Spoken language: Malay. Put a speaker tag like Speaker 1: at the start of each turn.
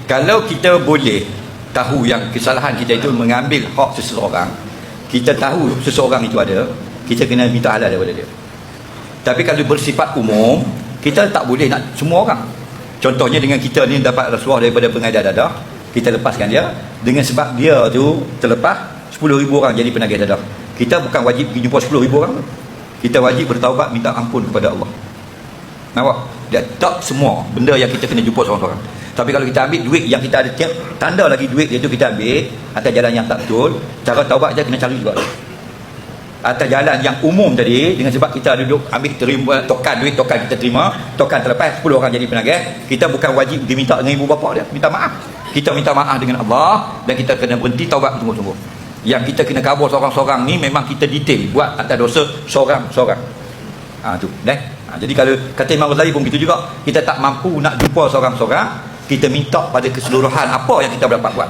Speaker 1: Kalau kita boleh tahu yang kesalahan kita itu mengambil hak seseorang, kita tahu seseorang itu ada, kita kena minta halal daripada dia. Tapi kalau bersifat umum, kita tak boleh nak semua orang. Contohnya dengan kita ni dapat rasuah daripada pengedar dadah, kita lepaskan dia dengan sebab dia tu terlepas 10,000 orang jadi penagih dadah. Kita bukan wajib pergi jumpa 10,000 orang. Kita wajib bertaubat minta ampun kepada Allah. Nampak? Dia tak semua benda yang kita kena jumpa seorang-seorang. Tapi kalau kita ambil duit yang kita ada tiap tanda lagi duit itu kita ambil atas jalan yang tak betul, cara taubat je kena cari juga. Atas jalan yang umum tadi, dengan sebab kita duduk ambil terima tokan duit, tokan kita terima, tokan terlepas 10 orang jadi penagih, kita bukan wajib diminta dengan ibu bapa dia, minta maaf. Kita minta maaf dengan Allah dan kita kena berhenti taubat sungguh-sungguh. Yang kita kena kabur seorang-seorang ni memang kita detail buat atas dosa seorang-seorang. Tu jadi kalau kata Imam Ghazali pun begitu juga, kita tak mampu nak jumpa seorang-seorang, kita minta pada keseluruhan apa yang kita dapat buat.